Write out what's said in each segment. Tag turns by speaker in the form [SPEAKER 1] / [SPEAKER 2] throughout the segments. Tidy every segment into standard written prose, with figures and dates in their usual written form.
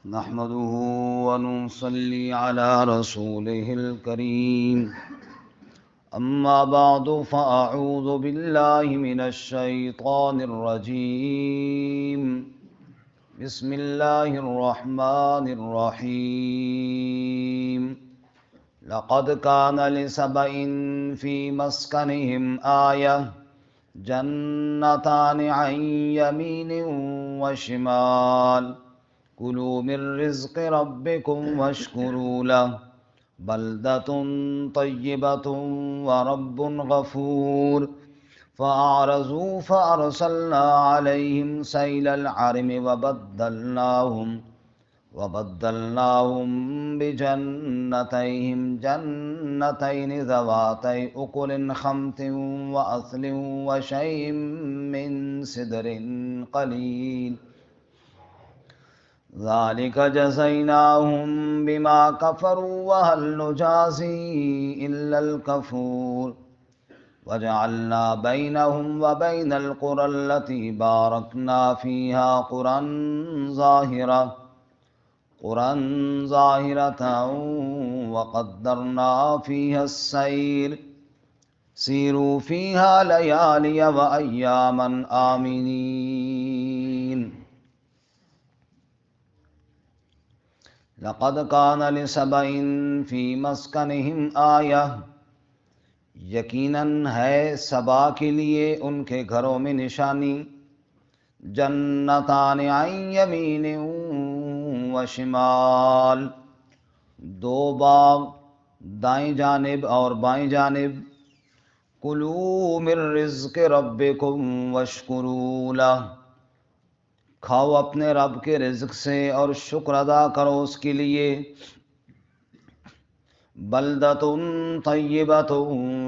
[SPEAKER 1] نحمده ونصلي على رسوله الكريم أما بعد فأعوذ بالله من الشيطان الرجيم بسم الله الرحمن الرحيم لقد كان لسبإ في مسكنهم آية جنتان عن يمين وشمال كلوا من رزق ربكم واشكروا له بلدة طيبة ورب غفور فأعرضوا فأرسلنا عليهم سيل العرم وبدلناهم بجنتيهم جنتين ذواتي أكل خمط وأثل وشيء من سدر قليل ذلك جزيناهم بما كفروا وهل نجازي إلا الكفور وجعلنا بينهم وبين القرى التي باركنا فيها قرى ظاهرة وقدرنا فيها السير سيروا فيها ليالي وأياما آمنين لقد كان لسبإ في مسكنهم آية یقیناً ہے سبا کے لیے ان کے گھروں میں نشانی جنتان عن یمین و شمال دو باغ دائیں جانب اور بائیں جانب کلوا من رزق ربکم واشکروا لہ کھاؤ اپنے رب کے رزق سے اور شکر ادا کرو اس کے لیے بلدۃ طیبۃ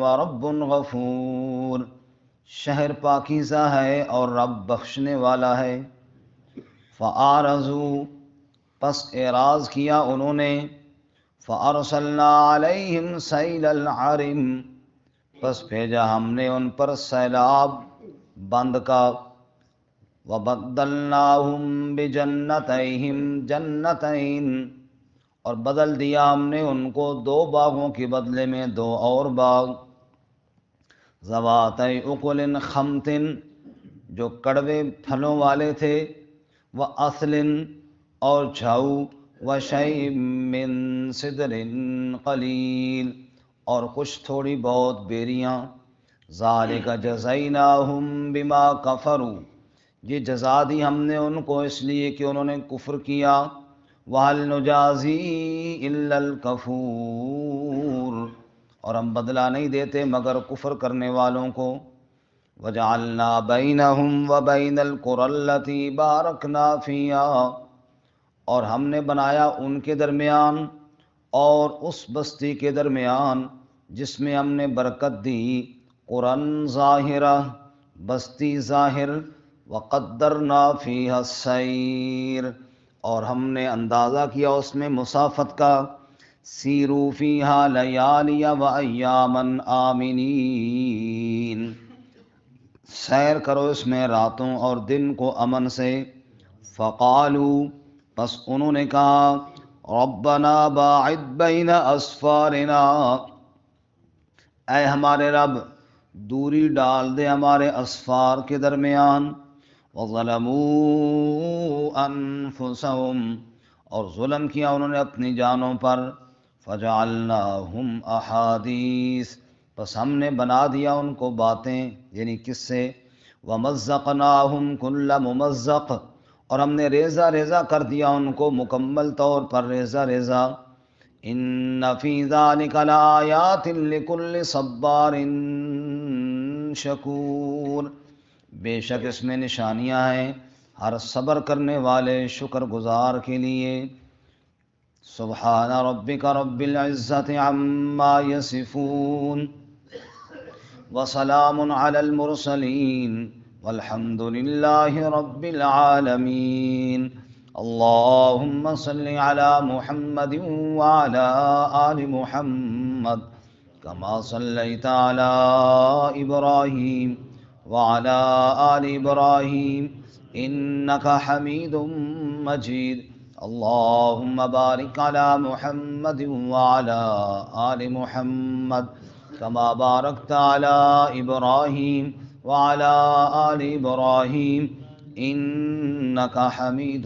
[SPEAKER 1] ورب غفور شہر پاکیزہ ہے اور رب بخشنے والا ہے فأعرضوا پس اعراض کیا انہوں نے فأرسلنا علیہم سیل العرم پس بھیجا ہم نے ان پر سیلاب بند کا وبدلناہم بجنتیہم جنتین اور بدل دیا ہم نے ان کو دو باغوں کے بدلے میں دو اور باغ ذواتی اکل خمط جو کڑوے پھلوں والے تھے واصل اور جھاؤ وشیء من سدر قلیل اور کچھ تھوڑی بہت بیریاں ذالک جزیناہم بما کفروا یہ جزا دی ہم نے ان کو اس لیے کہ انہوں نے کفر کیا وَهَلْ نُجَازِي إِلَّا الْكَفُورَ اور ہم بدلہ نہیں دیتے مگر کفر کرنے والوں کو وَجَعَلْنَا بَيْنَهُمْ وَبَيْنَ الْقُرَى الَّتِي بَارَكْنَا فِيهَا اور ہم نے بنایا ان کے درمیان اور اس بستی کے درمیان جس میں ہم نے برکت دی قرآن ظاہرہ بستی ظاہر وقدرنا فِيهَا السَّيْرَ اور ہم نے اندازہ کیا اس میں مسافت کا سیروا فیہا لیالی و ایاما آمنین سیر کرو اس میں راتوں اور دن کو امن سے فقالوا پس انہوں نے کہا ربنا باعد بین اسفارنا اے ہمارے رب دوری ڈال دے ہمارے اسفار کے درمیان وَظَلَمُوا أَنفُسَهُمْ اور ظلم کیا انہوں نے اپنی جانوں پر فَجَعَلْنَاهُمْ أَحَادِيث پس ہم نے بنا دیا ان کو باتیں یعنی قصے وَمَزَّقْنَاهُمْ كُلَّ مُمَزَّقٍ اور ہم نے ریزہ ریزہ کر دیا ان کو مکمل طور پر ریزہ ریزہ إِنَّ فِي ذَلِكَ لَآيَاتٍ لِكُلِّ صَبَّارٍ شَكُورٍ بے شک اس میں نشانیاں ہیں ہر صبر کرنے والے شکر گزار کے لیے سبحان ربک رب العزت عما یصفون وسلام علی المرسلین والحمد للہ رب العالمین اللہم صل علی محمد وعلی آل محمد کما صلیت علی ابراہیم وعلى آل إبراهيم إنك حميد مجيد اللهم بارك على محمد وعلى آل محمد كما باركت على إبراهيم وعلى آل إبراهيم إنك حميد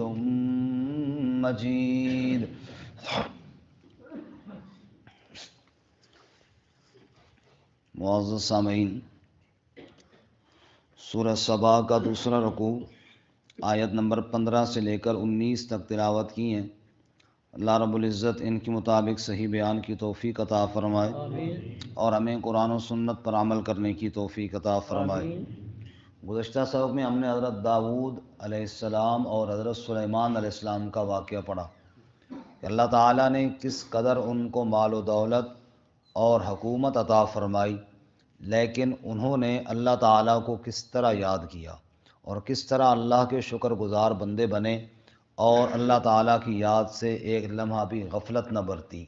[SPEAKER 1] مجيد. معزز سامعین، سورہ سبا کا دوسرا رکوع آیت نمبر 15 سے لے کر 19 تک تلاوت کی ہیں. اللہ رب العزت ان کے مطابق صحیح بیان کی توفیق عطا فرمائے اور ہمیں قرآن و سنت پر عمل کرنے کی توفیق عطا فرمائے. گزشتہ سبق میں ہم نے حضرت داؤد علیہ السلام اور حضرت سلیمان علیہ السلام کا واقعہ پڑھا کہ اللہ تعالیٰ نے کس قدر ان کو مال و دولت اور حکومت عطا فرمائی، لیکن انہوں نے اللہ تعالیٰ کو کس طرح یاد کیا اور کس طرح اللہ کے شکر گزار بندے بنے اور اللہ تعالیٰ کی یاد سے ایک لمحہ بھی غفلت نہ برتی.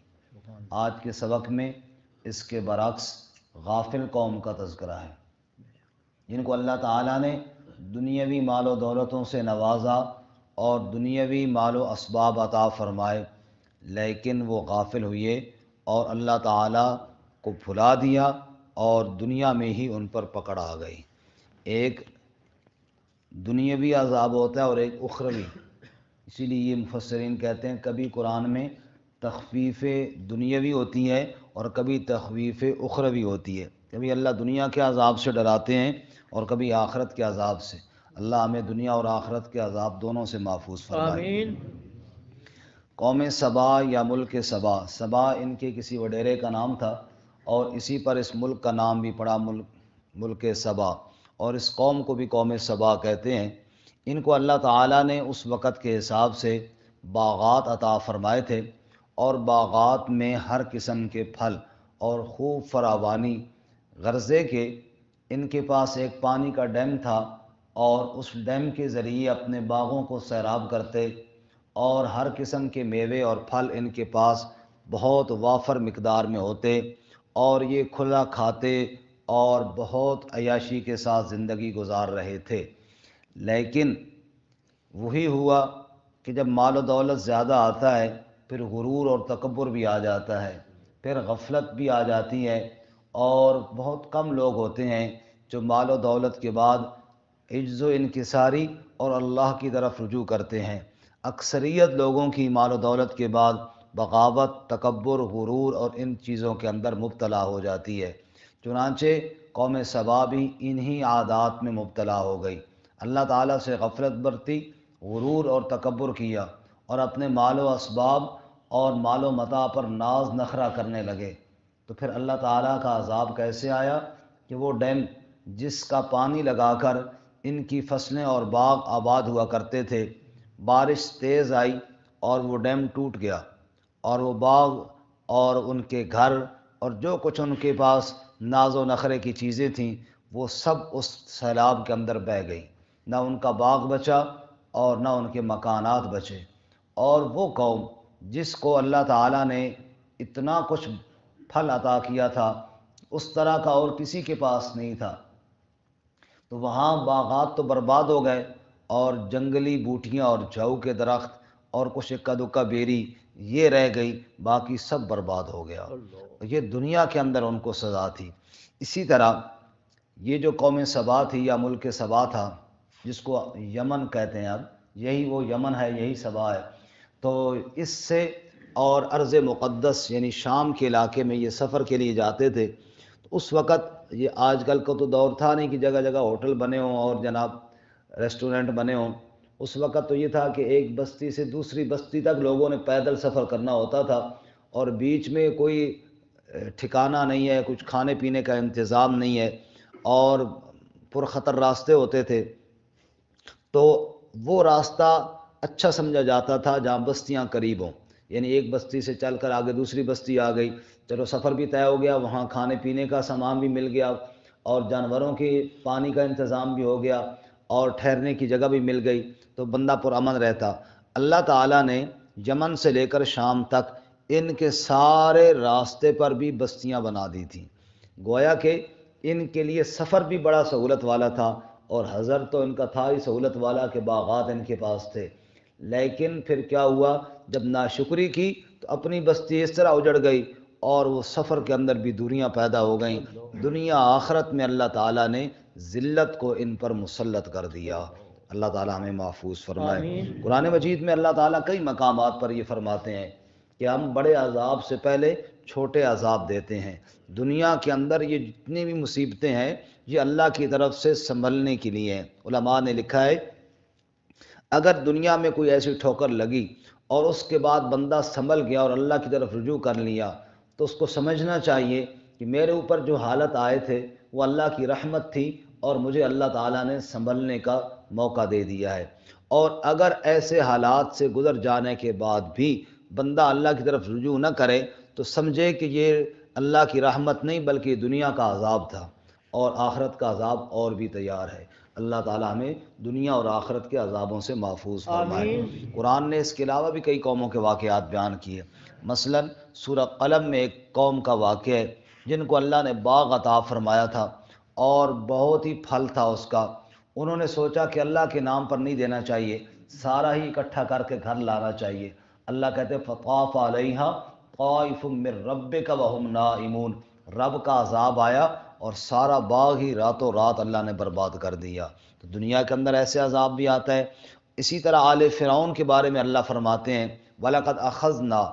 [SPEAKER 1] آج کے سبق میں اس کے برعکس غافل قوم کا تذکرہ ہے، جن کو اللہ تعالیٰ نے دنیاوی مال و دولتوں سے نوازا اور دنیاوی مال و اسباب عطا فرمائے، لیکن وہ غافل ہوئے اور اللہ تعالیٰ کو بھلا دیا اور دنیا میں ہی ان پر پکڑ آ گئی. ایک دنیاوی عذاب ہوتا ہے اور ایک اخروی. اسی لیے یہ مفسرین کہتے ہیں کبھی قرآن میں تخفیف دنیاوی ہوتی ہے اور کبھی تخفیف اخروی ہوتی ہے. کبھی اللہ دنیا کے عذاب سے ڈراتے ہیں اور کبھی آخرت کے عذاب سے. اللہ ہمیں دنیا اور آخرت کے عذاب دونوں سے محفوظ فرمائے. آمین. قوم سبا یا ملک سبا، سبا ان کے کسی وڈیرے کا نام تھا اور اسی پر اس ملک کا نام بھی پڑا ملک سبا، اور اس قوم کو بھی قوم سبا کہتے ہیں. ان کو اللہ تعالیٰ نے اس وقت کے حساب سے باغات عطا فرمائے تھے اور باغات میں ہر قسم کے پھل اور خوب فراوانی، غرضے کے ان کے پاس ایک پانی کا ڈیم تھا اور اس ڈیم کے ذریعے اپنے باغوں کو سیراب کرتے اور ہر قسم کے میوے اور پھل ان کے پاس بہت وافر مقدار میں ہوتے اور یہ کھلا کھاتے اور بہت عیاشی کے ساتھ زندگی گزار رہے تھے. لیکن وہی ہوا کہ جب مال و دولت زیادہ آتا ہے پھر غرور اور تکبر بھی آ جاتا ہے، پھر غفلت بھی آ جاتی ہے اور بہت کم لوگ ہوتے ہیں جو مال و دولت کے بعد عجز و انکساری اور اللہ کی طرف رجوع کرتے ہیں. اکثریت لوگوں کی مال و دولت کے بعد بغاوت، تکبر، غرور اور ان چیزوں کے اندر مبتلا ہو جاتی ہے. چنانچہ قوم سبا بھی انہی عادات میں مبتلا ہو گئی. اللہ تعالیٰ سے غفلت برتی، غرور اور تکبر کیا اور اپنے مال و اسباب اور مال و متاع پر ناز نخرہ کرنے لگے. تو پھر اللہ تعالیٰ کا عذاب کیسے آیا کہ وہ ڈیم جس کا پانی لگا کر ان کی فصلیں اور باغ آباد ہوا کرتے تھے، بارش تیز آئی اور وہ ڈیم ٹوٹ گیا اور وہ باغ اور ان کے گھر اور جو کچھ ان کے پاس ناز و نخرے کی چیزیں تھیں وہ سب اس سیلاب کے اندر بہہ گئی. نہ ان کا باغ بچا اور نہ ان کے مکانات بچے. اور وہ قوم جس کو اللہ تعالیٰ نے اتنا کچھ پھل عطا کیا تھا اس طرح کا اور کسی کے پاس نہیں تھا، تو وہاں باغات تو برباد ہو گئے اور جنگلی بوٹیاں اور جھاؤ کے درخت اور کچھ اکا دکا بیری یہ رہ گئی، باقی سب برباد ہو گیا. یہ دنیا کے اندر ان کو سزا تھی. اسی طرح یہ جو قوم سبا تھی یا ملک سبا تھا جس کو یمن کہتے ہیں، اب یہی وہ یمن ہے، یہی سبا ہے. تو اس سے اور ارض مقدس یعنی شام کے علاقے میں یہ سفر کے لیے جاتے تھے. تو اس وقت یہ آج کل کا تو دور تھا نہیں کہ جگہ جگہ ہوٹل بنے ہوں اور جناب ریسٹورنٹ بنے ہوں. اس وقت تو یہ تھا کہ ایک بستی سے دوسری بستی تک لوگوں نے پیدل سفر کرنا ہوتا تھا اور بیچ میں کوئی ٹھکانہ نہیں ہے، کچھ کھانے پینے کا انتظام نہیں ہے اور پرخطر راستے ہوتے تھے. تو وہ راستہ اچھا سمجھا جاتا تھا جہاں بستیاں قریب ہوں، یعنی ایک بستی سے چل کر آگے دوسری بستی آ گئی، چلو سفر بھی طے ہو گیا، وہاں کھانے پینے کا سامان بھی مل گیا اور جانوروں کی پانی کا انتظام بھی ہو گیا اور ٹھہرنے کی جگہ بھی مل گئی، تو بندہ پرامن رہتا. اللہ تعالیٰ نے یمن سے لے کر شام تک ان کے سارے راستے پر بھی بستیاں بنا دی تھیں، گویا کہ ان کے لیے سفر بھی بڑا سہولت والا تھا اور حضر تو ان کا تھا ہی سہولت والا کہ باغات ان کے پاس تھے. لیکن پھر کیا ہوا، جب ناشکری کی تو اپنی بستی اس طرح اجڑ گئی اور وہ سفر کے اندر بھی دوریاں پیدا ہو گئیں۔ دنیا آخرت میں اللہ تعالیٰ نے ذلت کو ان پر مسلط کر دیا۔ اللہ تعالیٰ ہمیں محفوظ فرمائے۔ قرآن مجید میں اللہ تعالیٰ کئی مقامات پر یہ فرماتے ہیں کہ ہم بڑے عذاب سے پہلے چھوٹے عذاب دیتے ہیں۔ دنیا کے اندر یہ جتنی بھی مصیبتیں ہیں یہ اللہ کی طرف سے سنبھلنے کے لیے ہیں۔ علماء نے لکھا ہے اگر دنیا میں کوئی ایسی ٹھوکر لگی اور اس کے بعد بندہ سنبھل گیا اور اللہ کی طرف رجوع کر لیا تو اس کو سمجھنا چاہیے کہ میرے اوپر جو حالت آئے تھے وہ اللہ کی رحمت تھی اور مجھے اللہ تعالیٰ نے سنبھلنے کا موقع دے دیا ہے۔ اور اگر ایسے حالات سے گزر جانے کے بعد بھی بندہ اللہ کی طرف رجوع نہ کرے تو سمجھے کہ یہ اللہ کی رحمت نہیں بلکہ دنیا کا عذاب تھا، اور آخرت کا عذاب اور بھی تیار ہے۔ اللہ تعالیٰ ہمیں دنیا اور آخرت کے عذابوں سے محفوظ فرمائے۔ قرآن نے اس کے علاوہ بھی کئی قوموں کے واقعات بیان کیے۔ مثلا سورہ قلم میں ایک قوم کا واقعہ ہے جن کو اللہ نے باغ عطا فرمایا تھا اور بہت ہی پھل تھا اس کا۔ انہوں نے سوچا کہ اللہ کے نام پر نہیں دینا چاہیے، سارا ہی اکٹھا کر کے گھر لانا چاہیے۔ اللہ کہتے فطاف علیہا طائف من ربک وہم نائمون، رب کا عذاب آیا اور سارا باغ ہی راتوں رات اللہ نے برباد کر دیا۔ تو دنیا کے اندر ایسے عذاب بھی آتا ہے۔ اسی طرح آل فرعون کے بارے میں اللہ فرماتے ہیں وَلَقَدْ أَخَذْنَا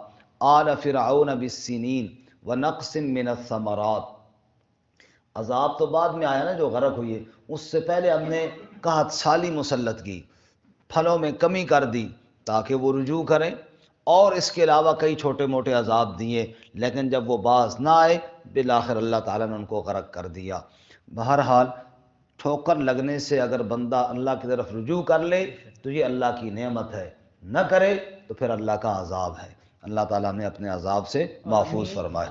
[SPEAKER 1] آلَ فِرْعَوْنَ بِالسِّنِينَ وَنَقْصٍ مِّنَ الثَّمَرَاتِ، عذاب تو بعد میں آیا نا جو غرق ہوئی ہے، اس سے پہلے ہم نے قحط سالی مسلط کی، پھلوں میں کمی کر دی تاکہ وہ رجوع کریں، اور اس کے علاوہ کئی چھوٹے موٹے عذاب دیے، لیکن جب وہ باز نہ آئے بالآخر اللہ تعالیٰ نے ان کو غرق کر دیا۔ بہرحال ٹھوکر لگنے سے اگر بندہ اللہ کی طرف رجوع کر لے تو یہ اللہ کی نعمت ہے، نہ کرے تو پھر اللہ کا عذاب ہے۔ اللہ تعالیٰ نے اپنے عذاب سے محفوظ فرمائے۔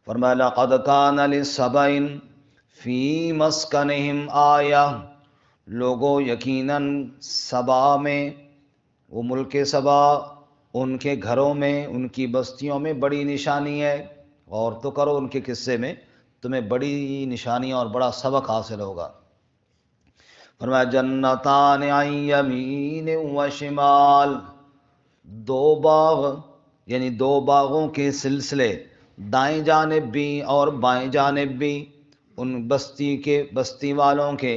[SPEAKER 1] فرمایا لَقَدْ كَانَ لِسَبَإٍ فِي مَسْكَنِهِمْ آیَةٌ، لوگوں یقیناً سبا میں، وہ ملک سبا، ان کے گھروں میں، ان کی بستیوں میں بڑی نشانی ہے۔ اور تو کرو ان کے قصے میں، تمہیں بڑی نشانیاں اور بڑا سبق حاصل ہوگا۔ فرمایا جنتان عن یمین و شمال، دو باغ یعنی دو باغوں کے سلسلے، دائیں جانب بھی اور بائیں جانب بھی، ان بستی والوں کے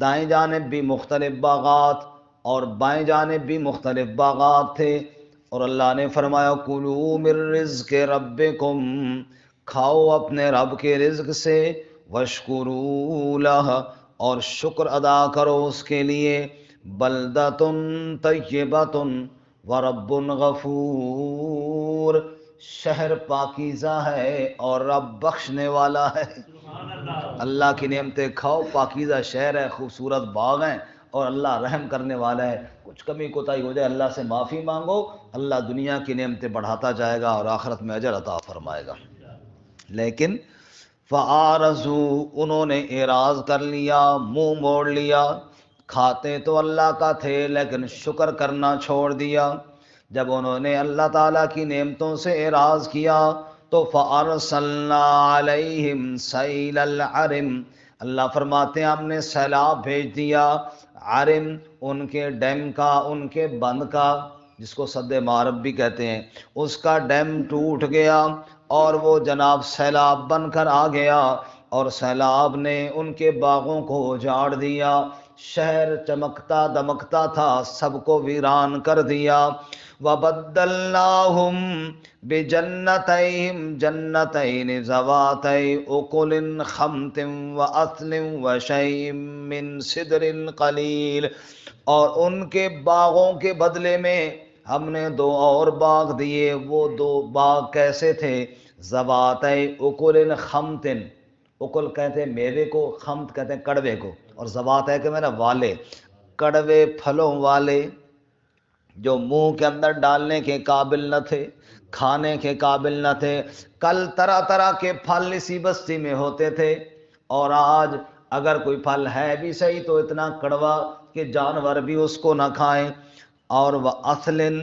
[SPEAKER 1] دائیں جانب بھی مختلف باغات اور بائیں جانب بھی مختلف باغات تھے۔ اور اللہ نے فرمایا کلوا من رزق ربکم، کھاؤ اپنے رب کے رزق سے، واشکروا لہ، اور شکر ادا کرو اس کے لیے، بلدۃ طیبۃ ورب غفور، شہر پاکیزہ ہے اور رب بخشنے والا ہے۔ اللہ کی نعمتیں کھاؤ، پاکیزہ شہر ہے، خوبصورت باغ ہیں، اور اللہ رحم کرنے والا ہے۔ کچھ کمی کوتاہی ہو جائے اللہ سے معافی مانگو، اللہ دنیا کی نعمتیں بڑھاتا جائے گا اور آخرت میں اجر عطا فرمائے گا۔ لیکن فَأَعْرَضُوا، انہوں نے اعراض کر لیا، منہ موڑ لیا، کھاتے تو اللہ کا تھے لیکن شکر کرنا چھوڑ دیا۔ جب انہوں نے اللہ تعالیٰ کی نعمتوں سے اعراض کیا تو فَأَرْسَلْنَا عَلَيْهِمْ سَيْلَ الْعَرِمِ، اللہ فرماتے ہیں ہم نے سیلاب بھیج دیا، عرم ان کے ڈیم کا، ان کے بند کا، جس کو سد معرب بھی کہتے ہیں، اس کا ڈیم ٹوٹ گیا اور وہ جناب سیلاب بن کر آ گیا، اور سیلاب نے ان کے باغوں کو اجاڑ دیا، شہر چمکتا دمکتا تھا سب کو ویران کر دیا۔ وَبَدَّلْنَاهُمْ بِجَنَّتَيْهِمْ جَنَّتَيْنِ ذَوَاتَيْ أُكُلٍ خَمْطٍ وَأَثْلٍ وَشَيْءٍ مِّن سِدْرٍ قَلِيلٍ، اور ان کے باغوں کے بدلے میں ہم نے دو اور باغ دیے۔ وہ دو باغ کیسے تھے؟ ذواتَيْ أُكُلٍ خَمْطٍ، اکل کہتے ہیں میوے کو، خمط کہتے ہیں کڑوے کو، اور ذوات ہے کہ میرا والے، کڑوے پھلوں والے، جو منہ کے اندر ڈالنے کے قابل نہ تھے، کھانے کے قابل نہ تھے۔ کل طرح طرح کے پھل اسی بستی میں ہوتے تھے، اور آج اگر کوئی پھل ہے بھی صحیح تو اتنا کڑوا کہ جانور بھی اس کو نہ کھائیں۔ اور وہ اصلن،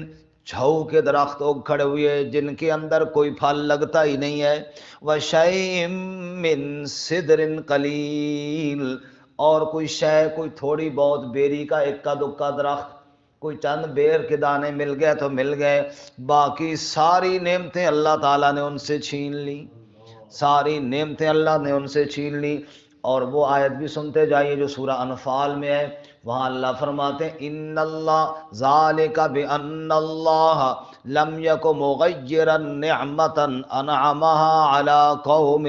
[SPEAKER 1] جھاؤ کے درخت اگ کھڑے ہوئے جن کے اندر کوئی پھل لگتا ہی نہیں ہے، وَشَيْءٍ مِّن سِدْرٍ قَلِيلٍ، اور کوئی شے، کوئی تھوڑی بہت بیری کا اکا دکا درخت، کوئی چند بیر کے دانے مل گئے تو مل گئے، باقی ساری نعمتیں اللہ تعالیٰ نے ان سے چھین لی، ساری نعمتیں اللہ نے ان سے چھین لی۔ اور وہ آیت بھی سنتے جائیے جو سورہ انفال میں ہے، وہاں اللہ فرماتے ہیں ان اللہ ذالک بان اللہ لم یک مغیرا نعمتا انعمها علی قوم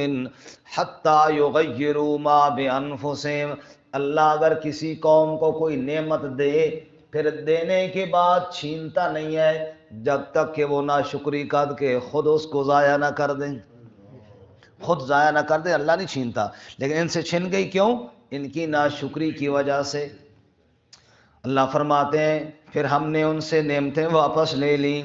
[SPEAKER 1] حتی یغیروا ما بانفسهم۔ اللہ اگر کسی قوم کو کوئی نعمت دے پھر دینے کے بعد چھینتا نہیں ہے جب تک کہ وہ ناشکری کر کے خود اس کو ضائع نہ کر دیں، خود ضائع نہ کر دیں، اللہ نہیں چھینتا، لیکن ان سے چھن گئی کیوں؟ ان کی ناشکری کی وجہ سے۔ اللہ فرماتے ہیں پھر ہم نے ان سے نعمتیں واپس لے لی،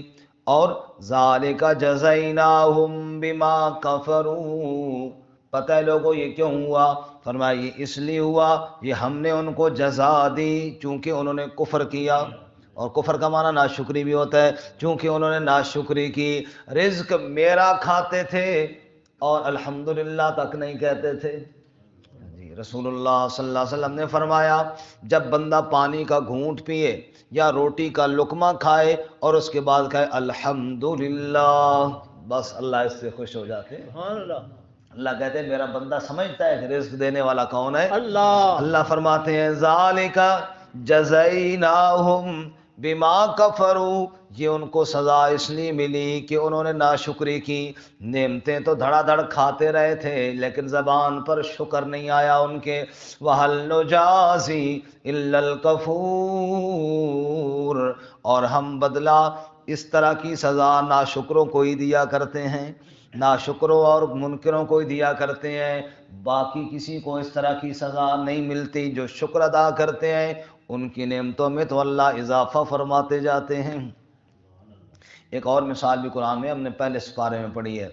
[SPEAKER 1] اور ذالک جزیناہم بما کفروا، پتہ ہے لوگوں یہ کیوں ہوا؟ فرمایا یہ اس لیے ہوا، یہ ہم نے ان کو جزا دی چونکہ انہوں نے کفر کیا، اور کفر کا معنی ناشکری بھی ہوتا ہے، چونکہ انہوں نے ناشکری کی۔ رزق میرا کھاتے تھے اور الحمدللہ تک نہیں کہتے تھے۔ جی رسول اللہ صلی اللہ علیہ وسلم نے فرمایا جب بندہ پانی کا گھونٹ پیے یا روٹی کا لقمہ کھائے اور اس کے بعد کہے الحمدللہ، بس اللہ اس سے خوش ہو جاتے ہیں۔
[SPEAKER 2] سبحان اللہ،
[SPEAKER 1] اللہ کہتے ہیں میرا بندہ سمجھتا ہے کہ رزق دینے والا کون ہے؟
[SPEAKER 2] اللہ۔
[SPEAKER 1] اللہ فرماتے ہیں ذالک جزیناہم بما کفروا، یہ ان کو سزا اس لیے ملی کہ انہوں نے ناشکری کی۔ نعمتیں تو دھڑا دھڑ کھاتے رہے تھے لیکن زبان پر شکر نہیں آیا ان کے۔ وَهَلْ نُجَازِي إِلَّا الْكَفُورَ، اور ہم بدلہ اس طرح کی سزا ناشکروں کو ہی دیا کرتے ہیں، ناشکروں اور منکروں کو ہی دیا کرتے ہیں، باقی کسی کو اس طرح کی سزا نہیں ملتی۔ جو شکر ادا کرتے ہیں ان کی نعمتوں میں تو اللہ اضافہ فرماتے جاتے ہیں۔ ایک اور مثال بھی قرآن میں ہم نے پہلے سپارے میں پڑھی ہے،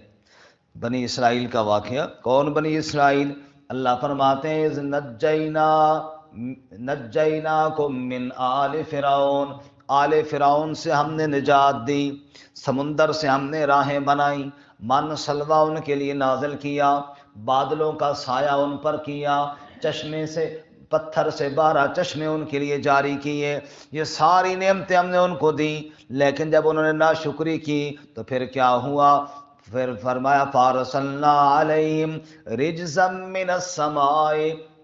[SPEAKER 1] بنی اسرائیل کا واقعہ۔ کون بنی اسرائیل؟ اللہ فرماتے ہیں اذ نجیناکم من آل فرعون، آل فرعون سے ہم نے نجات دی، سمندر سے ہم نے راہیں بنائیں، من سلوہ ان کے لیے نازل کیا، بادلوں کا سایہ ان پر کیا، چشمے سے پتھر سے 12 چشمے ان کے لیے جاری کیے، یہ ساری نعمتیں ہم نے ان کو دی، لیکن جب انہوں نے ناشکری کی تو پھر کیا ہوا؟ پھر فرمایا فارسلنا علیہم رجزا من السماء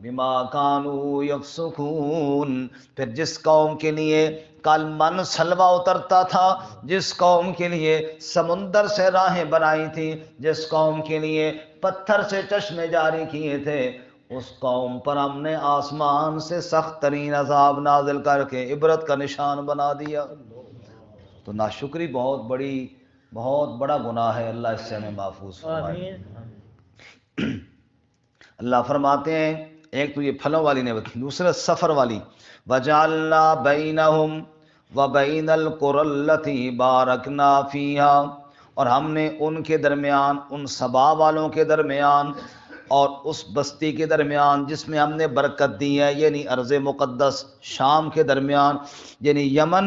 [SPEAKER 1] بما كانوا یفسقون، پھر جس قوم کے لیے کل من سلوہ اترتا تھا، جس قوم کے لیے سمندر سے راہیں بنائی تھی، جس قوم کے لیے پتھر سے چشمے جاری کیے تھے، اس قوم پر ہم نے آسمان سے سخت ترین عذاب نازل کر کے عبرت کا نشان بنا دیا۔ تو ناشکری بہت بڑا گناہ ہے، اللہ اس سے ہمیں محفوظ فرمائے۔
[SPEAKER 2] آمین۔
[SPEAKER 1] اللہ فرماتے ہیں ایک تو یہ پھلوں والی نعمت، دوسرا سفر والی، وَجَعَلْنَا بَيْنَهُمْ وَبَيْنَ الْقُرَى الَّتِي بَارَكْنَا فِيهَا، اور ہم نے ان کے درمیان، ان سبا والوں کے درمیان اور اس بستی کے درمیان جس میں ہم نے برکت دی ہے، یعنی ارض مقدس شام کے درمیان، یعنی یمن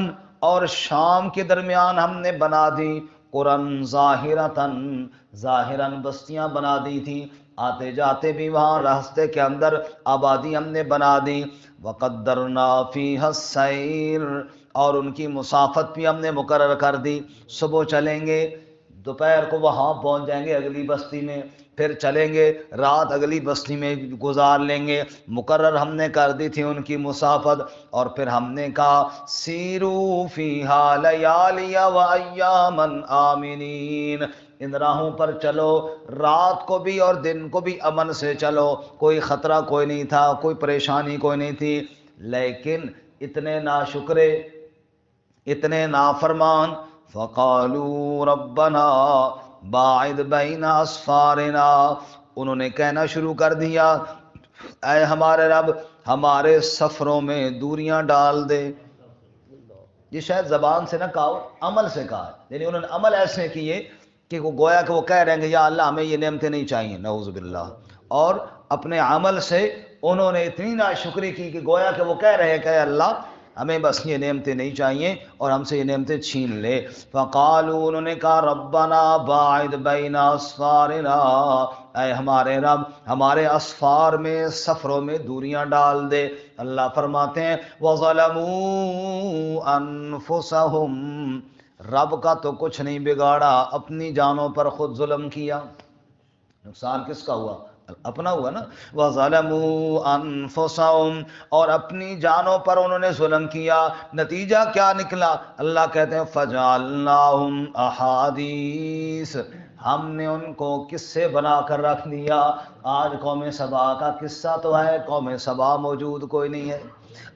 [SPEAKER 1] اور شام کے درمیان ہم نے بنا دی قرآن ظاہراً بستیاں بنا دی تھی، آتے جاتے بھی وہاں راستے کے اندر آبادی ہم نے بنا دی، وقدرنا فیہا السیر، اور ان کی مسافت بھی ہم نے مقرر کر دی، صبح چلیں گے دوپہر کو وہاں پہنچ جائیں گے اگلی بستی میں، پھر چلیں گے رات اگلی بستی میں گزار لیں گے، مقرر ہم نے کر دی تھی ان کی مسافت۔ اور پھر ہم نے کہا سیرو فیہا لیالی و ایاما آمنین، ان راہوں پر چلو رات کو بھی اور دن کو بھی امن سے چلو، کوئی خطرہ کوئی نہیں تھا، کوئی پریشانی کوئی نہیں تھی، لیکن اتنے ناشکرے، اتنے نافرمان، فقالوا ربنا باعد بین اسفارنا، انہوں نے کہنا شروع کر دیا اے ہمارے رب ہمارے سفروں میں دوریاں ڈال دے۔ یہ شاید زبان سے نہ کہا ہو، عمل سے کہا، یعنی انہوں نے عمل ایسے کیے کہ وہ گویا کہ وہ کہہ رہے ہیں کہ یا اللہ ہمیں یہ نعمتیں نہیں چاہیے، نعوذ باللہ، اور اپنے عمل سے انہوں نے اتنی ناشکری کی کہ گویا کہ وہ کہہ رہے ہیں کہ اے اللہ ہمیں بس یہ نعمتیں نہیں چاہیے اور ہم سے یہ نعمتیں چھین لے۔ فقالوا، انہوں نے کہا ربنا باعد بین اسفارنا، اے ہمارے رب ہمارے اسفار میں سفروں میں دوریاں ڈال دے۔ اللہ فرماتے ہیں وَظَلَمُوا أَنفُسَهُمْ، رب کا تو کچھ نہیں بگاڑا، اپنی جانوں پر خود ظلم کیا۔ نقصان کس کا ہوا؟ اپنا ہوا نا۔ وَظَلَمُوا أَنفُسَهُمْ، اور اپنی جانوں پر انہوں نے ظلم کیا۔ نتیجہ کیا نکلا؟ اللہ کہتے ہیں فَجَعَلْنَاهُمْ أَحَادِيث، ہم نے ان کو قصے بنا کر رکھ دیا۔ آج قوم سبا کا قصہ تو ہے، قوم سبا موجود کوئی نہیں ہے۔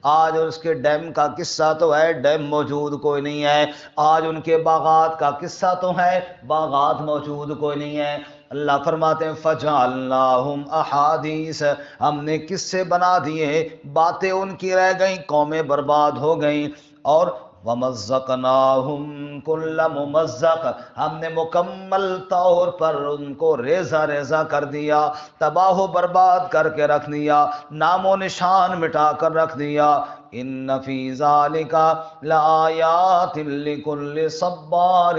[SPEAKER 1] آج اس کے ڈیم کا قصہ تو ہے، ڈیم موجود کوئی نہیں ہے۔ آج ان کے باغات کا قصہ تو ہے، باغات موجود کوئی نہیں ہے۔ اللہ فرماتے ہیں فَجَعَلْنَاهُمْ أَحَادِيث، ہم نے قصے بنا دیے، باتیں ان کی رہ گئیں، قومیں برباد ہو گئیں۔ اور وَمَزَّقْنَاهُمْ كُلَّ مُمَزَّقٍ، ہم نے مکمل طور پر ان کو ریزہ ریزہ کر دیا، تباہ و برباد کر کے رکھ دیا، نام و نشان مٹا کر رکھ دیا۔ ان فی ذالک لآیات لکل صبار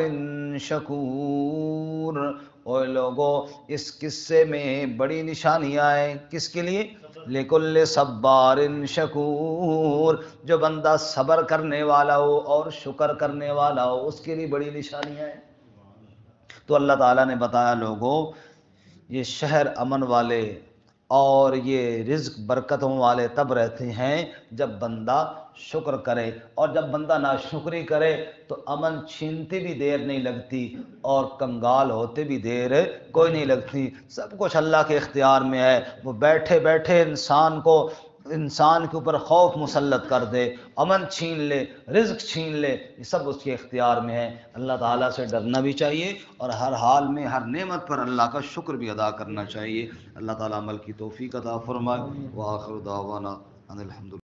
[SPEAKER 1] شکور، اوے لوگو اس قصے میں بڑی نشانیاں ہیں، کس کے لیے؟ لکل صبار شکور، جو بندہ صبر کرنے والا ہو اور شکر کرنے والا ہو اس کے لیے بڑی نشانیاں ہیں۔ تو اللہ تعالیٰ نے بتایا لوگوں یہ شہر امن والے اور یہ رزق برکتوں والے تب رہتے ہیں جب بندہ شکر کرے، اور جب بندہ ناشکری کرے تو امن چھینتے بھی دیر نہیں لگتی اور کنگال ہوتے بھی دیر کوئی نہیں لگتی۔ سب کچھ اللہ کے اختیار میں ہے، وہ بیٹھے بیٹھے انسان کے اوپر خوف مسلط کر دے، امن چھین لے، رزق چھین لے، یہ سب اس کے اختیار میں ہے۔ اللہ تعالیٰ سے ڈرنا بھی چاہیے اور ہر حال میں ہر نعمت پر اللہ کا شکر بھی ادا کرنا چاہیے۔ اللہ تعالیٰ عمل کی توفیق عطا فرمائے۔ وآخر دعوانا ان الحمد